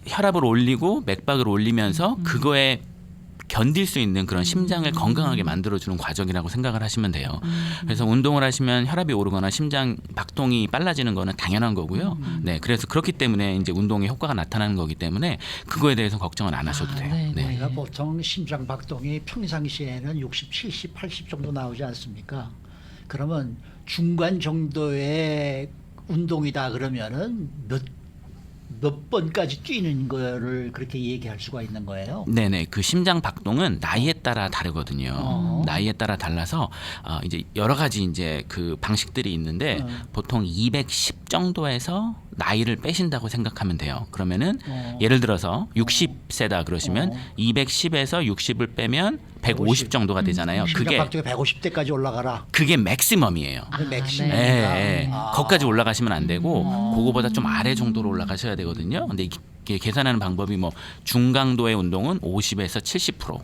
혈압을 올리고 맥박을 올리면서 그거에 견딜 수 있는 그런 심장을 건강하게 만들어주는 과정이라고 생각을 하시면 돼요. 그래서 운동을 하시면 혈압이 오르거나 심장 박동이 빨라지는 거는 당연한 거고요. 네, 그래서 그렇기 때문에 이제 운동의 효과가 나타나는 거기 때문에 그거에 대해서 걱정은 안 하셔도 돼요. 네, 네. 네. 우리가 보통 심장 박동이 평상시에는 60, 70, 80 정도 나오지 않습니까? 그러면 중간 정도의 운동이다 그러면은 몇 번까지 뛰는 거를 그렇게 얘기할 수가 있는 거예요? 네네. 그 심장 박동은 나이에 따라 다르거든요. 나이에 따라 달라서 이제 여러 가지 이제 그 방식들이 있는데 보통 210 정도에서 나이를 빼신다고 생각하면 돼요. 그러면은 예를 들어서 60세다 그러시면 210에서 60을 빼면 150 정도가 되잖아요. 심장 박동이 150대까지 올라가라. 그게 맥시멈이에요. 그게 맥시멈. 예, 예. 거기까지 올라가시면 안 되고 그거보다 좀 아래 정도로 올라가셔야 되거든요. 근데 이게 계산하는 방법이 뭐 중강도의 운동은 50에서 70%.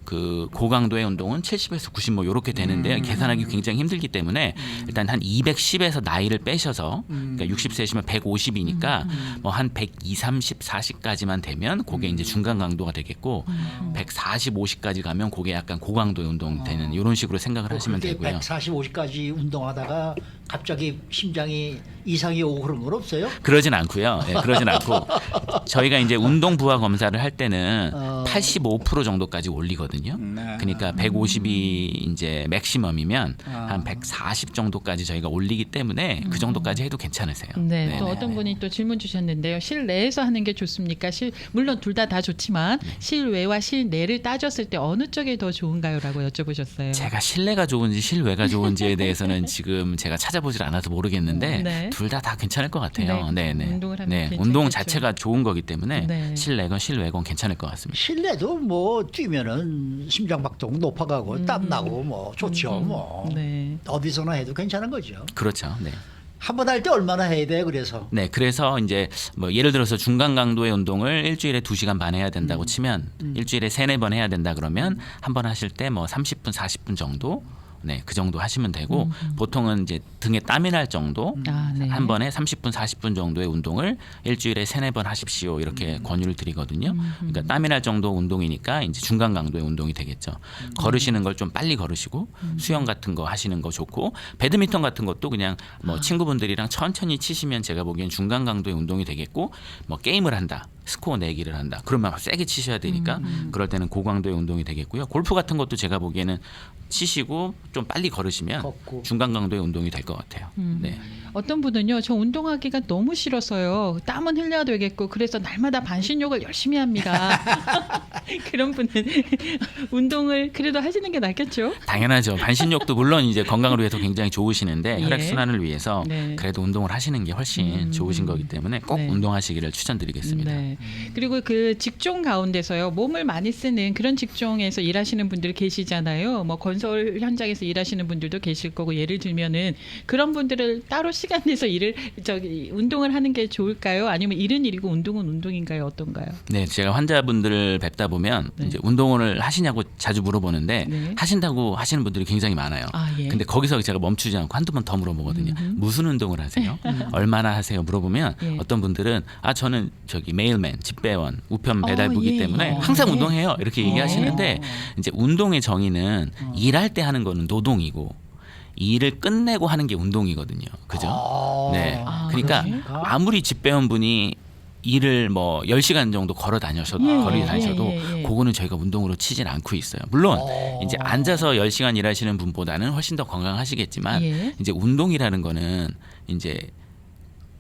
그 고강도의 운동은 70에서 90 뭐 이렇게 되는데 계산하기 굉장히 힘들기 때문에 일단 한 210에서 나이를 빼셔서 그러니까 60세시면 150이니까 뭐 한 120, 30, 40까지만 되면 그게 이제 중간 강도가 되겠고 140, 50까지 가면 그게 약간 고강도의 운동 되는 이런 식으로 생각을 하시면 되고요. 140, 50까지 운동하다가 갑자기 심장이 이상이 오고 그런 건 없어요? 그러진 않고요. 네, 그러진 않고 저희가 이제 운동 부하 검사를 할 때는 85% 정도까지 올리거든요. 그러니까 150이 이제 맥시멈이면 한 140 정도까지 저희가 올리기 때문에 그 정도까지 해도 괜찮으세요. 네, 네네. 또 어떤 분이 또 질문 주셨는데요. 실내에서 하는 게 좋습니까? 물론 둘 다 좋지만 실외와 실내를 따졌을 때 어느 쪽이 더 좋은가요?라고 여쭤보셨어요. 제가 실내가 좋은지 실외가 좋은지에 대해서는 지금 제가 찾아보질 않아서 모르겠는데 네. 둘 다 괜찮을 것 같아요. 네. 네, 네. 운동을 하면 네, 괜찮겠죠. 운동 자체가 좋은 거기 때문에 네. 실내건 실외건 괜찮을 것 같습니다. 실내도 뭐 뛰면은 심장박동 높아가고 땀나고 뭐 좋죠. 뭐 네. 어디서나 해도 괜찮은 거죠. 그렇죠. 네. 한 번 할 때 얼마나 해야 돼요? 그래서 네, 그래서 이제 뭐 예를 들어서 중간 강도의 운동을 일주일에 2시간 반 해야 된다고 치면 일주일에 3-4번 해야 된다 그러면 한 번 하실 때 뭐 30분, 40분 정도 네, 그 정도 하시면 되고 보통은 이제 등에 땀이 날 정도 네. 한 번에 30분, 40분 정도의 운동을 일주일에 3-4번 하십시오. 이렇게 권유를 드리거든요. 그러니까 땀이 날 정도 운동이니까 이제 중간 강도의 운동이 되겠죠. 걸으시는 걸 좀 빨리 걸으시고 수영 같은 거 하시는 거 좋고 배드민턴 같은 것도 그냥 뭐 친구분들이랑 천천히 치시면 제가 보기엔 중간 강도의 운동이 되겠고 뭐 게임을 한다. 스코어 내기를 한다. 그러면 세게 치셔야 되니까 그럴 때는 고강도의 운동이 되겠고요. 골프 같은 것도 제가 보기에는 치시고 좀 빨리 걸으시면 걷고. 중간 강도의 운동이 될 것 같아요. 네. 어떤 분은요, 저 운동하기가 너무 싫어서요. 땀은 흘려야 되겠고 그래서 날마다 반신욕을 열심히 합니다. 그런 분은 운동을 그래도 하시는 게 낫겠죠? 당연하죠. 반신욕도 물론 이제 건강을 위해서 굉장히 좋으시는데 예. 혈액 순환을 위해서 네. 그래도 운동을 하시는 게 훨씬 좋으신 거기 때문에 꼭 네. 운동하시기를 추천드리겠습니다. 네. 그리고 그 직종 가운데서요, 몸을 많이 쓰는 그런 직종에서 일하시는 분들 계시잖아요. 뭐 건설 현장에서 일하시는 분들도 계실 거고, 예를 들면은 그런 분들을 따로 시간 내서 운동을 하는 게 좋을까요? 아니면 일은 일이고 운동은 운동인가요? 어떤가요? 네, 제가 환자분들을 뵙다 보면 네. 이제 운동을 하시냐고 자주 물어보는데 네. 하신다고 하시는 분들이 굉장히 많아요. 아, 예. 근데 거기서 제가 멈추지 않고 한두 번 더 물어보거든요. 무슨 운동을 하세요? 얼마나 하세요? 물어보면 예. 어떤 분들은 저는 메일맨, 집배원, 우편 배달부기 예, 때문에 예. 항상 네. 운동해요. 이렇게 얘기하시는데 이제 운동의 정의는 일할 때 하는 거는 노동이고 일을 끝내고 하는 게 운동이거든요. 그죠? 네. 그러니까 그렇습니까? 아무리 집배원분이 일을 뭐 10시간 정도 걸어 다녀도 예. 그거는 저희가 운동으로 치진 않고 있어요. 물론 이제 앉아서 10시간 일하시는 분보다는 훨씬 더 건강하시겠지만 예. 이제 운동이라는 거는 이제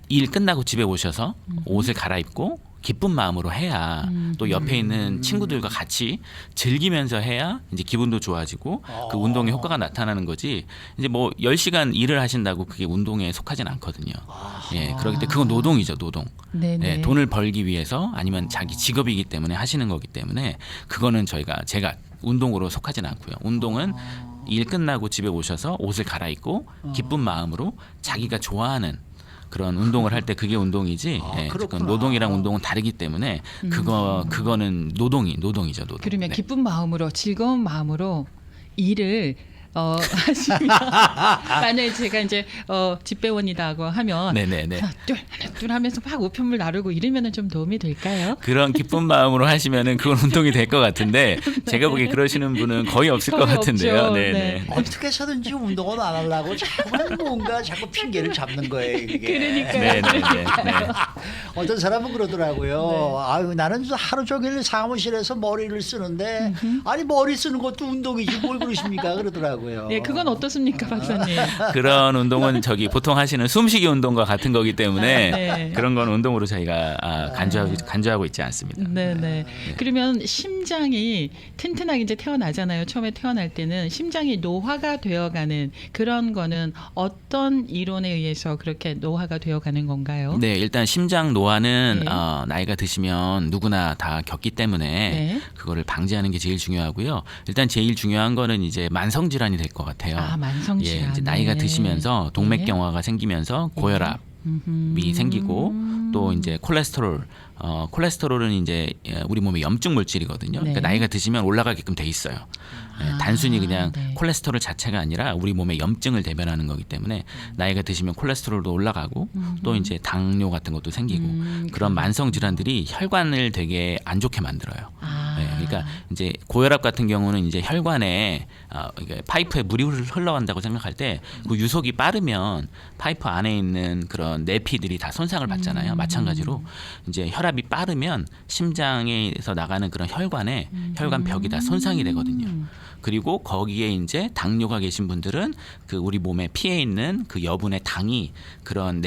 일 끝나고 집에 오셔서 옷을 갈아입고 기쁜 마음으로 해야 또 옆에 있는 친구들과 같이 즐기면서 해야 이제 기분도 좋아지고 그 운동의 효과가 나타나는 거지. 이제 뭐 10시간 일을 하신다고 그게 운동에 속하진 않거든요. 예, 그렇기 때문에 그건 노동이죠, 노동. 네네. 예, 돈을 벌기 위해서 아니면 자기 직업이기 때문에 하시는 거기 때문에 그거는 제가 운동으로 속하진 않고요. 운동은 일 끝나고 집에 오셔서 옷을 갈아입고 기쁜 마음으로 자기가 좋아하는 그런 운동을 할 때 그게 운동이지. 예, 그렇구나. 그건 노동이랑 운동은 다르기 때문에 그거는 노동이죠, 노동. 그러면 네. 기쁜 마음으로, 즐거운 마음으로 일을 하시면 만약에 제가 이제 집배원이다고 하면 네네네. 하나 둘 하면서 막 우편물 나르고 이러면은 좀 도움이 될까요? 그런 기쁜 마음으로 하시면은 그건 운동이 될 것 같은데 제가 보기에 그러시는 분은 거의 없을 것 거의 같은데요. 없죠. 네네. 네. 어떻게 해서든지 운동은 안 하려고 자꾸 핑계를 잡는 거예요. 이게. 그러니까요. 네네네. 네. 어떤 사람은 그러더라고요. 네. 아유 나는 하루 종일 사무실에서 머리를 쓰는데 아니 머리 쓰는 것도 운동이지 뭘 그러십니까? 그러더라고요. 예, 그건 어떻습니까, 박사님? 그런 운동은 보통 하시는 숨쉬기 운동과 같은 거기 때문에 네. 그런 건 운동으로 저희가 간주하고 있지 않습니다. 네네. 그러면 심장이 튼튼하게 이제 태어나잖아요. 처음에 태어날 때는 심장이 노화가 되어가는 그런 거는 어떤 이론에 의해서 그렇게 노화가 되어가는 건가요? 네, 일단 심장 노화는 네. 나이가 드시면 누구나 다 겪기 때문에 네. 그거를 방지하는 게 제일 중요하고요. 일단 제일 중요한 거는 이제 만성 질환이 될 것 같아요. 만성 질환. 예, 이제 나이가 네. 드시면서 동맥경화가 생기면서 고혈압 이 생기고 또 이제 콜레스테롤. 콜레스테롤은 이제 우리 몸의 염증 물질이거든요. 네. 그러니까 나이가 드시면 올라가게끔 돼 있어요. 단순히 그냥 네. 콜레스테롤 자체가 아니라 우리 몸의 염증을 대변하는 거기 때문에 나이가 드시면 콜레스테롤도 올라가고 또 이제 당뇨 같은 것도 생기고 그런 만성 질환들이 혈관을 되게 안 좋게 만들어요. 네, 그러니까 이제 고혈압 같은 경우는 이제 혈관에 이게 파이프에 물이 흘러간다고 생각할 때 그 유속이 빠르면 파이프 안에 있는 그런 내피들이 다 손상을 받잖아요. 마찬가지로 이제 혈압이 빠르면 심장에서 나가는 그런 혈관에 혈관 벽이 다 손상이 되거든요. 그리고 거기에 이제 당뇨가 계신 분들은 그 우리 몸에 피해 있는 그 여분의 당이 그런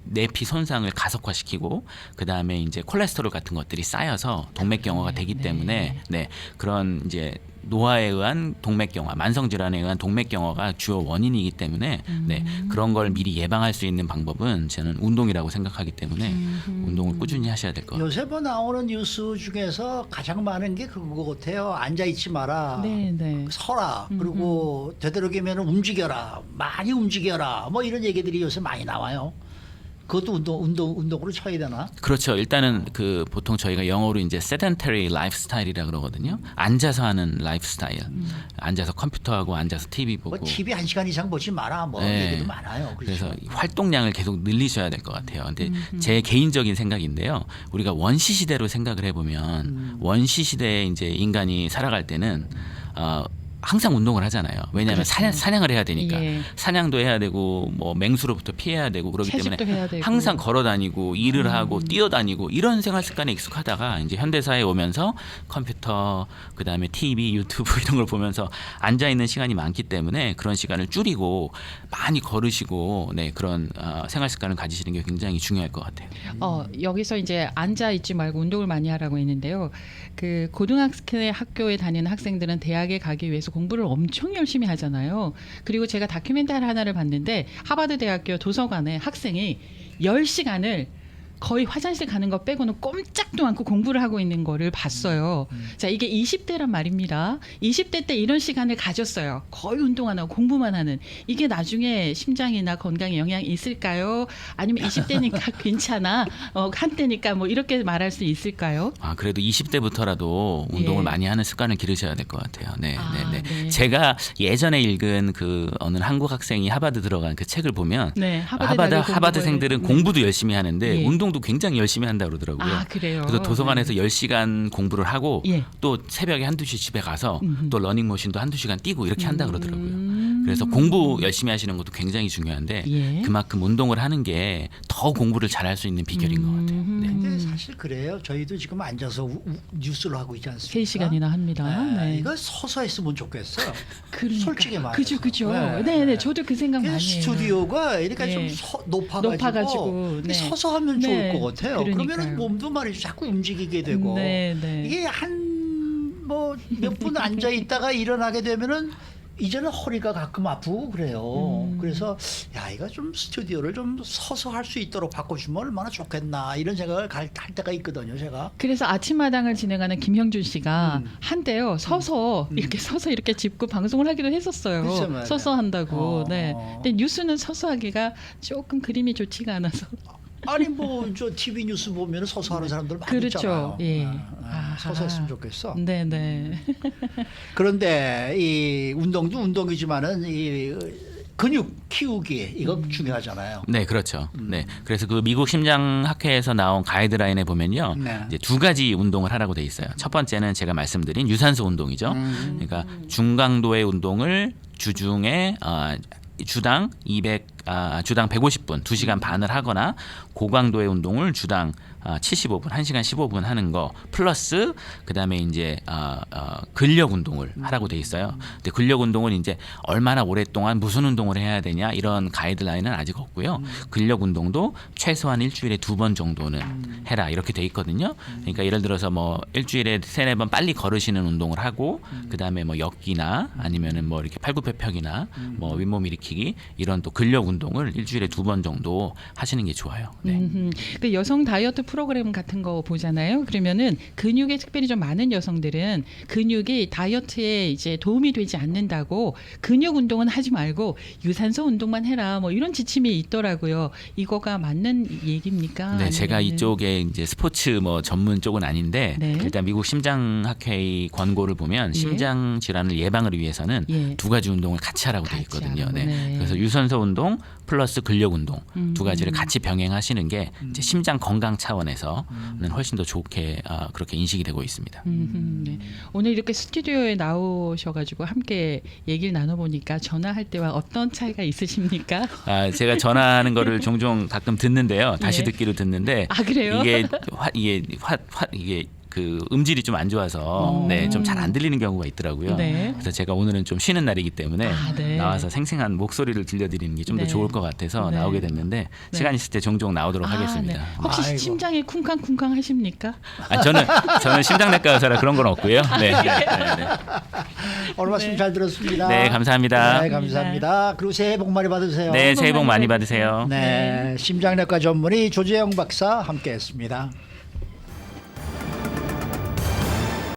내피 손상을 가속화시키고 그 다음에 이제 콜레스테롤 같은 것들이 쌓여서 동맥경화가 되기 때문에 네, 그런 이제 노화에 의한 동맥경화, 만성 질환에 의한 동맥경화가 주요 원인이기 때문에 네, 그런 걸 미리 예방할 수 있는 방법은 저는 운동이라고 생각하기 때문에 운동을 꾸준히 하셔야 될 것 같아요. 요새 뭐 나오는 뉴스 중에서 가장 많은 게 그거 같아요. 앉아 있지 마라. 네, 네. 서라. 그리고 되도록이면 움직여라. 많이 움직여라. 뭐 이런 얘기들이 요새 많이 나와요. 그것도 운동으로 쳐야 되나? 그렇죠. 일단은 그 보통 저희가 영어로 이제 sedentary lifestyle이라 그러거든요. 앉아서 하는 라이프 스타일. 앉아서 컴퓨터하고 앉아서 TV 보고. 뭐 TV 1시간 이상 보지 마라. 뭐 네. 얘기도 많아요. 그렇죠? 그래서 활동량을 계속 늘리셔야 될 것 같아요. 근데 제 개인적인 생각인데요. 우리가 원시 시대로 생각을 해보면 원시 시대에 이제 인간이 살아갈 때는 항상 운동을 하잖아요. 왜냐하면 그렇죠. 사냥을 해야 되니까 예. 사냥도 해야 되고 뭐 맹수로부터 피해야 되고 그렇기 때문에 채집도 해야 되고. 항상 걸어 다니고 일을 하고 뛰어다니고 이런 생활 습관에 익숙하다가 이제 현대사에 오면서 컴퓨터 그다음에 TV, 유튜브 이런 걸 보면서 앉아 있는 시간이 많기 때문에 그런 시간을 줄이고 많이 걸으시고 네, 그런 생활 습관을 가지시는 게 굉장히 중요할 것 같아요. 여기서 이제 앉아 있지 말고 운동을 많이 하라고 했는데요. 그 고등학교에 다니는 학생들은 대학에 가기 위해서 공부를 엄청 열심히 하잖아요. 그리고 제가 다큐멘터리 하나를 봤는데 하버드 대학교 도서관에 학생이 10시간을 거의 화장실 가는 거 빼고는 꼼짝도 않고 공부를 하고 있는 거를 봤어요. 자, 이게 20대란 말입니다. 20대 때 이런 시간을 가졌어요. 거의 운동 안 하고 공부만 하는. 이게 나중에 심장이나 건강에 영향이 있을까요? 아니면 20대니까 괜찮아. 한때니까 뭐 이렇게 말할 수 있을까요? 그래도 20대부터라도 운동을 예. 많이 하는 습관을 기르셔야 될 것 같아요. 네, 네. 네. 제가 예전에 읽은 그 어느 한국 학생이 하버드 들어간 그 책을 보면 네, 하버드생들은 네. 공부도 열심히 하는데 예. 운동도 굉장히 열심히 한다 그러더라고요. 그래요. 그래서 도서관에서 10시간 공부를 하고 예. 또 새벽에 한두 시 집에 가서 또 러닝머신도 한두 시간 뛰고 이렇게 한다 그러더라고요. 그래서 공부 열심히 하시는 것도 굉장히 중요한데 예. 그만큼 운동을 하는 게 더 공부를 잘할 수 있는 비결인 것 같아요. 네. 근데 사실 그래요. 저희도 지금 앉아서 뉴스를 하고 있지 않습니까? 3시간이나 합니다. 네. 이거 서서 했으면 좋겠어요. 그러니까. 솔직히 말해서. 그죠. 네. 네, 저도 그 생각 많이 해요. 스튜디오가 이렇게 네. 좀 높아가지고 높아가지고, 네. 서서 하면 네. 좋을 것 같아요. 그러니까요. 그러면 몸도 말이죠. 자꾸 움직이게 되고 네, 네. 이게 몇 분 앉아 있다가 일어나게 되면은 이제는 허리가 가끔 아프고 그래요. 그래서 이거 좀 스튜디오를 좀 서서 할 수 있도록 바꿔주면 얼마나 좋겠나 이런 생각을 할 때가 있거든요. 제가. 그래서 아침마당을 진행하는 김형준 씨가 한때요 서서 이렇게 짚고 방송을 하기도 했었어요. 그렇죠, 맞아요. 서서 한다고. 네. 어. 근데 뉴스는 서서 하기가 조금 그림이 좋지가 않아서. 아니 뭐 저 TV 뉴스 보면 서서 하는 사람들 많이 그렇죠. 있잖아요. 예. 서서 했으면 좋겠어. 네네. 그런데 이 운동도 운동이지만은 이 근육 키우기 이거 중요하잖아요. 네, 그렇죠. 네, 그래서 그 미국 심장학회에서 나온 가이드라인에 보면요, 네. 이제 2가지 운동을 하라고 돼 있어요. 첫 번째는 제가 말씀드린 유산소 운동이죠. 그러니까 중강도의 운동을 주중에 주당 150분, 2시간 반을 하거나 고강도의 운동을 주당 75분, 1시간 15분 하는 거 플러스 그다음에 이제 근력 운동을 하라고 돼 있어요. 근데 근력 운동은 이제 얼마나 오랫동안 무슨 운동을 해야 되냐 이런 가이드라인은 아직 없고요. 근력 운동도 최소한 일주일에 2번 정도는 해라 이렇게 돼 있거든요. 그러니까 예를 들어서 뭐 일주일에 3-4번 빨리 걸으시는 운동을 하고 그다음에 뭐 역기나 아니면은 뭐 이렇게 팔굽혀펴기나 뭐 윗몸 일으키기 이런 또 근력 운동을 일주일에 2번 정도 하시는 게 좋아요. 네. 그 여성 다이어트 프로그램 같은 거 보잖아요. 그러면은 근육이 특별히 좀 많은 여성들은 근육이 다이어트에 이제 도움이 되지 않는다고 근육 운동은 하지 말고 유산소 운동만 해라. 뭐 이런 지침이 있더라고요. 이거가 맞는 얘기입니까? 네, 제가 아니면은- 이쪽에 이제 스포츠 뭐 전문 쪽은 아닌데 네. 일단 미국 심장학회 권고를 보면 예. 심장 질환을 예방을 위해서는 예. 2가지 운동을 같이 하라고 되어 같이 있거든요. 하라고, 네. 네. 그래서 유산소 운동 플러스 근력 운동 2가지를 같이 병행하시는 게 이제 심장 건강 차원에서는 훨씬 더 좋게 그렇게 인식이 되고 있습니다. 네. 오늘 이렇게 스튜디오에 나오셔가지고 함께 얘기를 나눠보니까 전화할 때와 어떤 차이가 있으십니까? 제가 전화하는 거를 종종 가끔 듣는데요. 다시 예. 듣기로 듣는데 아, 그래요? 이게 그 음질이 좀 안 좋아서 네, 좀 잘 안 들리는 경우가 있더라고요. 네. 그래서 제가 오늘은 좀 쉬는 날이기 때문에 네. 나와서 생생한 목소리를 들려드리는 게 좀 더 네. 좋을 것 같아서 네. 나오게 됐는데 시간 있을 때 종종 나오도록 하겠습니다. 네. 혹시 아이고. 심장이 쿵쾅쿵쾅 하십니까? 저는 심장내과 의사라 그런 건 없고요. 네. 오늘 말씀 잘 들었습니다. 네, 감사합니다. 네, 감사합니다. 그리고 새해 복 많이 받으세요. 네, 새해 복 많이 받으세요. 네, 심장내과 전문의 조재영 박사 함께했습니다.